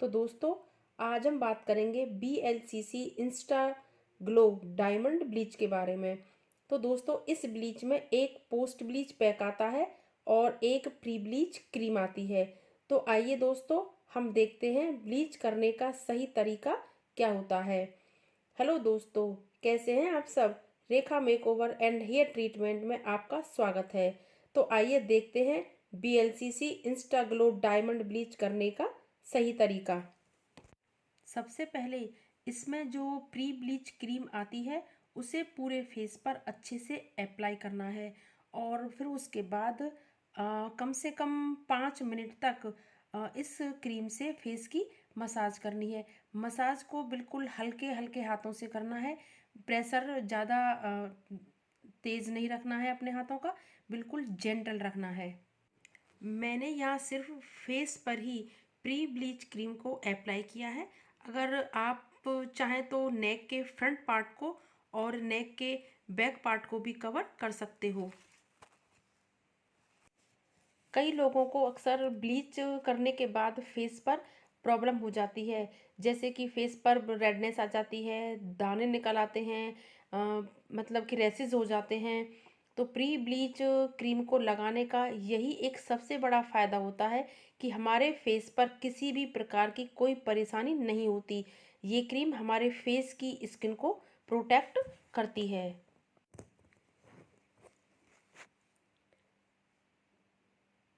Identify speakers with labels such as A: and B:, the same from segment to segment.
A: तो दोस्तों, आज हम बात करेंगे BLCC Insta glow diamond bleach के बारे में। तो दोस्तों, इस ब्लीच में एक पोस्ट ब्लीच पैक आता है और एक प्री ब्लीच क्रीम आती है। तो आइए दोस्तों, हम देखते हैं ब्लीच करने का सही तरीका क्या होता है। हेलो दोस्तों, कैसे हैं आप सब। रेखा मेकओवर एंड हेयर ट्रीटमेंट में आपका स्वागत है। तो आइए देखते हैं BLCC Insta glow diamond bleach करने का सही तरीका। सबसे पहले इसमें जो प्री ब्लीच क्रीम आती है उसे पूरे फेस पर अच्छे से अप्लाई करना है और फिर उसके बाद कम से कम 5 मिनट तक इस क्रीम से फेस की मसाज करनी है। मसाज को बिल्कुल हल्के हल्के हाथों से करना है। प्रेशर ज़्यादा तेज़ नहीं रखना है अपने हाथों का, बिल्कुल जेंटल रखना है। मैंने यहाँ सिर्फ फेस पर ही प्री ब्लीच क्रीम को अप्लाई किया है। अगर आप चाहें तो नेक के फ्रंट पार्ट को और नेक के बैक पार्ट को भी कवर कर सकते हो। कई लोगों को अक्सर ब्लीच करने के बाद फेस पर प्रॉब्लम हो जाती है, जैसे कि फेस पर रेडनेस आ जाती है, दाने निकल आते हैं, मतलब कि रैसेस हो जाते हैं। तो प्री ब्लीच क्रीम को लगाने का यही एक सबसे बड़ा फ़ायदा होता है कि हमारे फेस पर किसी भी प्रकार की कोई परेशानी नहीं होती। ये क्रीम हमारे फेस की स्किन को प्रोटेक्ट करती है।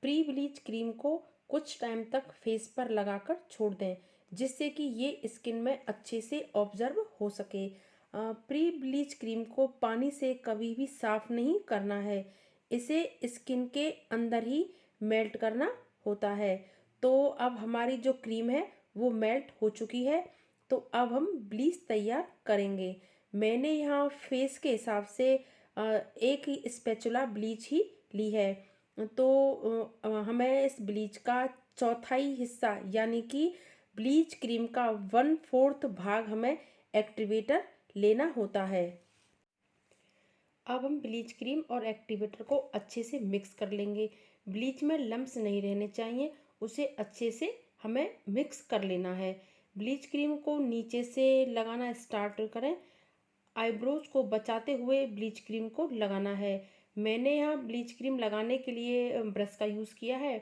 A: प्री ब्लीच क्रीम को कुछ टाइम तक फेस पर लगाकर छोड़ दें, जिससे कि ये स्किन में अच्छे से ऑब्जर्व हो सके। प्री ब्लीच क्रीम को पानी से कभी भी साफ नहीं करना है, इसे स्किन के अंदर ही मेल्ट करना होता है। तो अब हमारी जो क्रीम है वो मेल्ट हो चुकी है। तो अब हम ब्लीच तैयार करेंगे। मैंने यहाँ फेस के हिसाब से एक ही स्पैचुला ब्लीच ही ली है। तो हमें इस ब्लीच का चौथाई हिस्सा यानी कि ब्लीच क्रीम का 1/4 भाग हमें एक्टिवेटर लेना होता है। अब हम ब्लीच क्रीम और एक्टिवेटर को अच्छे से मिक्स कर लेंगे। ब्लीच में लम्स नहीं रहने चाहिए, उसे अच्छे से हमें मिक्स कर लेना है। ब्लीच क्रीम को नीचे से लगाना स्टार्ट करें। आईब्रोज को बचाते हुए ब्लीच क्रीम को लगाना है। मैंने यहाँ ब्लीच क्रीम लगाने के लिए ब्रश का यूज़ किया है।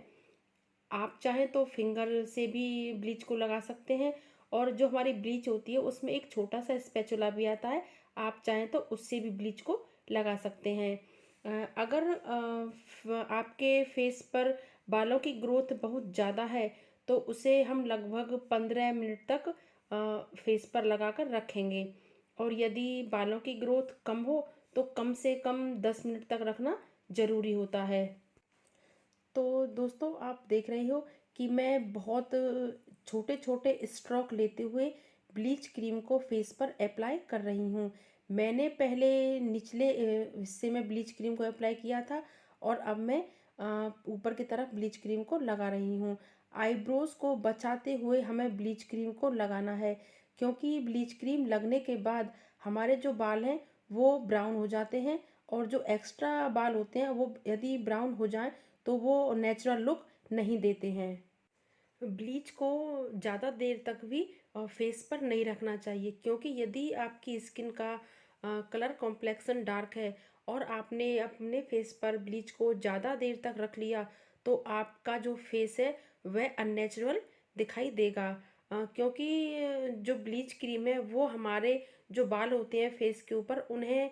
A: आप चाहें तो फिंगर से भी ब्लीच को लगा सकते हैं, और जो हमारी ब्लीच होती है उसमें एक छोटा सा स्पैचुला भी आता है, आप चाहें तो उससे भी ब्लीच को लगा सकते हैं। अगर आपके फेस पर बालों की ग्रोथ बहुत ज़्यादा है तो उसे हम लगभग 15 मिनट तक फेस पर लगाकर रखेंगे, और यदि बालों की ग्रोथ कम हो तो कम से कम 10 मिनट तक रखना ज़रूरी होता है। तो दोस्तों, आप देख रहे हो कि मैं बहुत छोटे छोटे स्ट्रोक लेते हुए ब्लीच क्रीम को फेस पर अप्लाई कर रही हूँ। मैंने पहले निचले हिस्से में ब्लीच क्रीम को अप्लाई किया था, और अब मैं ऊपर की तरफ ब्लीच क्रीम को लगा रही हूँ। आईब्रोज को बचाते हुए हमें ब्लीच क्रीम को लगाना है, क्योंकि ब्लीच क्रीम लगने के बाद हमारे जो बाल हैं वो ब्राउन हो जाते हैं, और जो एक्स्ट्रा बाल होते हैं वो यदि ब्राउन हो जाएं तो वो नेचुरल लुक नहीं देते हैं। ब्लीच को ज़्यादा देर तक भी फेस पर नहीं रखना चाहिए, क्योंकि यदि आपकी स्किन का कलर कॉम्प्लेक्सन डार्क है और आपने अपने फेस पर ब्लीच को ज़्यादा देर तक रख लिया तो आपका जो फेस है वह अननेचुरल दिखाई देगा। क्योंकि जो ब्लीच क्रीम है वो हमारे जो बाल होते हैं फेस के ऊपर उन्हें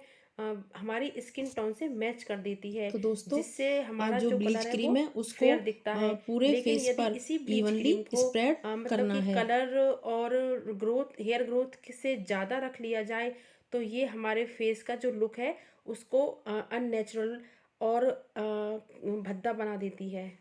A: हमारी स्किन टोन से मैच कर देती है,
B: तो दोस्तों,
A: जिससे हमारा
B: जो
A: जो
B: ब्लीच
A: कलर है वो
B: क्रीम है उसको
A: फेयर दिखता है।
B: पूरे
A: लेकिन
B: फेस
A: यदि
B: पर
A: इसी ब्लीच
B: इवनली
A: क्रीम को
B: स्प्रेड
A: मतलब
B: करना
A: कि
B: है।
A: कलर और ग्रोथ हेयर ग्रोथ से ज़्यादा रख लिया जाए तो ये हमारे फेस का जो लुक है उसको अननेचुरल और भद्दा बना देती है।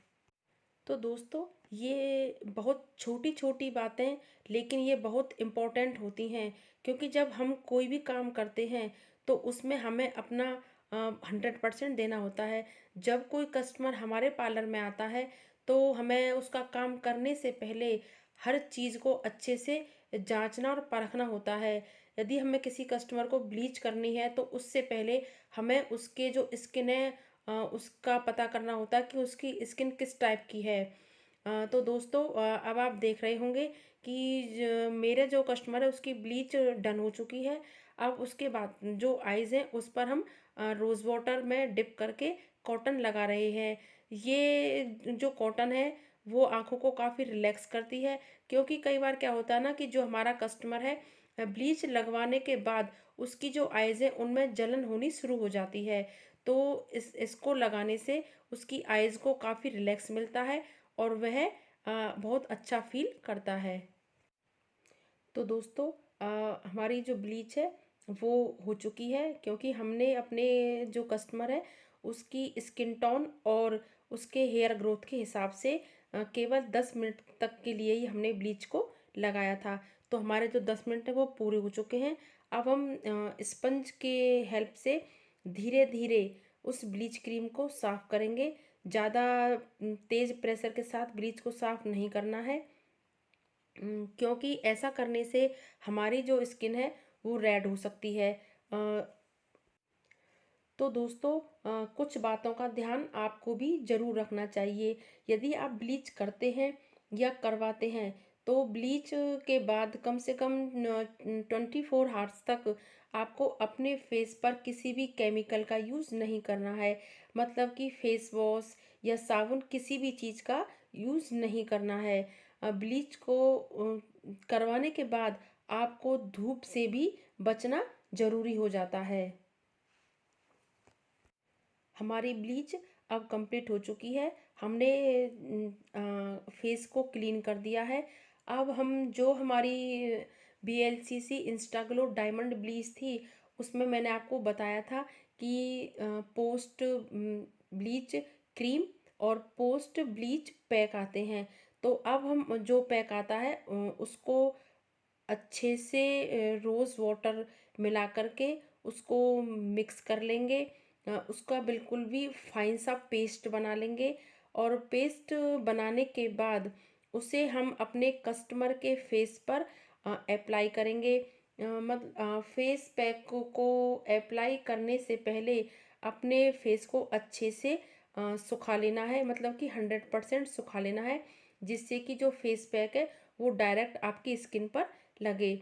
A: तो दोस्तों, ये बहुत छोटी छोटी बातें लेकिन ये बहुत इम्पोर्टेंट होती हैं, क्योंकि जब हम कोई भी काम करते हैं तो उसमें हमें अपना 100% देना होता है। जब कोई कस्टमर हमारे पार्लर में आता है तो हमें उसका काम करने से पहले हर चीज़ को अच्छे से जांचना और परखना होता है। यदि हमें किसी कस्टमर को ब्लीच करनी है तो उससे पहले हमें उसके जो स्किन है उसका पता करना होता है कि उसकी स्किन किस टाइप की है। तो दोस्तों अब आप देख रहे होंगे कि मेरे जो कस्टमर है उसकी ब्लीच डन हो चुकी है। अब उसके बाद जो आइज़ हैं उस पर हम रोज़ वाटर में डिप करके कॉटन लगा रहे हैं। ये जो कॉटन है वो आँखों को काफ़ी रिलैक्स करती है, क्योंकि कई बार क्या होता है ना कि जो हमारा कस्टमर है ब्लीच लगवाने के बाद उसकी जो आइज़ है उनमें जलन होनी शुरू हो जाती है। तो इसको लगाने से उसकी आइज़ को काफ़ी रिलैक्स मिलता है और वह बहुत अच्छा फील करता है। तो दोस्तों हमारी जो ब्लीच है वो हो चुकी है, क्योंकि हमने अपने जो कस्टमर है उसकी स्किन टोन और उसके हेयर ग्रोथ के हिसाब से केवल 10 मिनट तक के लिए ही हमने ब्लीच को लगाया था। तो हमारे जो 10 मिनट है वो पूरे हो चुके हैं। अब हम स्पंज के हेल्प से धीरे धीरे उस ब्लीच क्रीम को साफ़ करेंगे। ज़्यादा तेज़ प्रेशर के साथ ब्लीच को साफ़ नहीं करना है, क्योंकि ऐसा करने से हमारी जो स्किन है वो रेड हो सकती है। अ, तो दोस्तों कुछ बातों का ध्यान आपको भी ज़रूर रखना चाहिए। यदि आप ब्लीच करते हैं या करवाते हैं तो ब्लीच के बाद कम से कम 24 आवर्स तक आपको अपने फेस पर किसी भी केमिकल का यूज़ नहीं करना है। मतलब कि फेस वॉश या साबुन किसी भी चीज़ का यूज़ नहीं करना है। ब्लीच को करवाने के बाद आपको धूप से भी बचना ज़रूरी हो जाता है। हमारी ब्लीच अब कंप्लीट हो चुकी है। हमने फेस को क्लीन कर दिया है। अब हम जो हमारी BLCC Insta glow diamond bleach थी उसमें मैंने आपको बताया था कि पोस्ट ब्लीच क्रीम और पोस्ट ब्लीच पैक आते हैं। तो अब हम जो पैक आता है उसको अच्छे से रोज़ वाटर मिला करके उसको मिक्स कर लेंगे। उसका बिल्कुल भी फाइन सा पेस्ट बना लेंगे और पेस्ट बनाने के बाद उसे हम अपने कस्टमर के फेस पर अप्लाई करेंगे। फेस पैक को अप्लाई करने से पहले अपने फेस को अच्छे से सुखा लेना है, मतलब कि 100% सुखा लेना है, जिससे कि जो फेस पैक है वो डायरेक्ट आपकी स्किन पर लगे।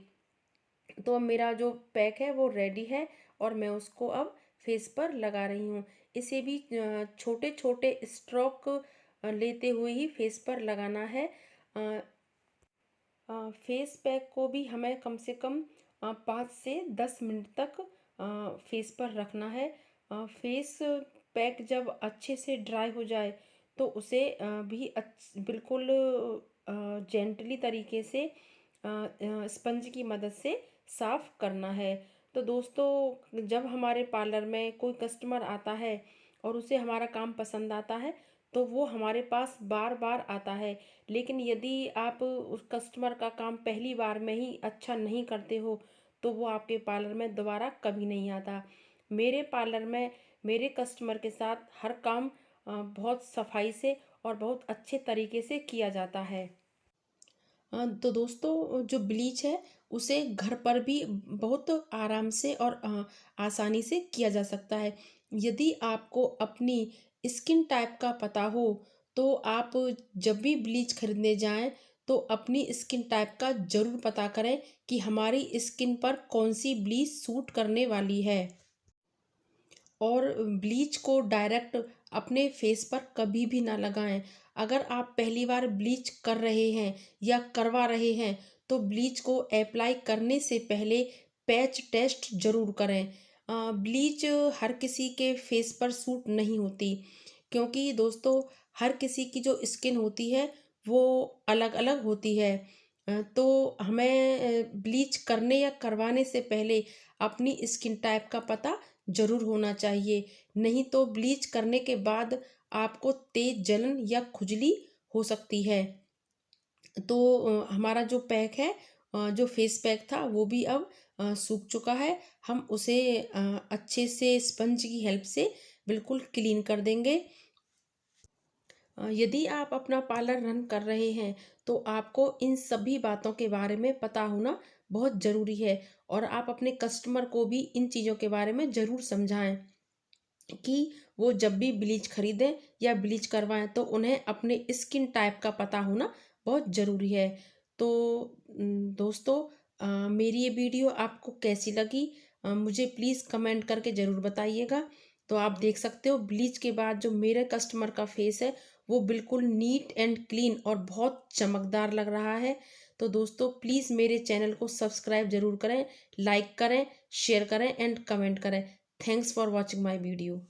A: तो अब मेरा जो पैक है वो रेडी है और मैं उसको अब फेस पर लगा रही हूँ। इसे भी छोटे छोटे स्ट्रोक लेते हुए ही फेस पर लगाना है। अ, फेस पैक को भी हमें कम से कम 5 से 10 मिनट तक फेस पर रखना है। फेस पैक जब अच्छे से ड्राई हो जाए तो उसे भी बिल्कुल जेंटली तरीके से स्पंज की मदद से साफ़ करना है। तो दोस्तों जब हमारे पार्लर में कोई कस्टमर आता है और उसे हमारा काम पसंद आता है तो वो हमारे पास बार बार आता है। लेकिन यदि आप उस कस्टमर का काम पहली बार में ही अच्छा नहीं करते हो तो वो आपके पार्लर में दोबारा कभी नहीं आता। मेरे पार्लर में मेरे कस्टमर के साथ हर काम बहुत सफाई से और बहुत अच्छे तरीके से किया जाता है। तो दोस्तों जो ब्लीच है उसे घर पर भी बहुत आराम से और आसानी से किया जा सकता है। यदि आपको अपनी स्किन टाइप का पता हो तो आप जब भी ब्लीच खरीदने जाएं तो अपनी स्किन टाइप का ज़रूर पता करें कि हमारी स्किन पर कौन सी ब्लीच सूट करने वाली है। और ब्लीच को डायरेक्ट अपने फेस पर कभी भी ना लगाएं। अगर आप पहली बार ब्लीच कर रहे हैं या करवा रहे हैं तो ब्लीच को अप्लाई करने से पहले पैच टेस्ट ज़रूर करें। ब्लीच हर किसी के फेस पर सूट नहीं होती, क्योंकि दोस्तों हर किसी की जो स्किन होती है वो अलग अलग होती है। तो हमें ब्लीच करने या करवाने से पहले अपनी स्किन टाइप का पता ज़रूर होना चाहिए। नहीं तो ब्लीच करने के बाद आपको तेज जलन या खुजली हो सकती है। तो हमारा जो पैक है जो फेस पैक था वो भी अब सूख चुका है। हम उसे अच्छे से स्पंज की हेल्प से बिल्कुल क्लीन कर देंगे। यदि आप अपना पार्लर रन कर रहे हैं तो आपको इन सभी बातों के बारे में पता होना बहुत ज़रूरी है और आप अपने कस्टमर को भी इन चीज़ों के बारे में ज़रूर समझाएं। कि वो जब भी ब्लीच खरीदें या ब्लीच करवाएं तो उन्हें अपने स्किन टाइप का पता होना बहुत ज़रूरी है। तो दोस्तों, मेरी ये वीडियो आपको कैसी लगी, मुझे प्लीज़ कमेंट करके ज़रूर बताइएगा। तो आप देख सकते हो ब्लीच के बाद जो मेरे कस्टमर का फेस है वो बिल्कुल नीट एंड क्लीन और बहुत चमकदार लग रहा है। तो दोस्तों, प्लीज़ मेरे चैनल को सब्सक्राइब ज़रूर करें, लाइक करें, शेयर करें एंड कमेंट करें। Thanks for watching my video.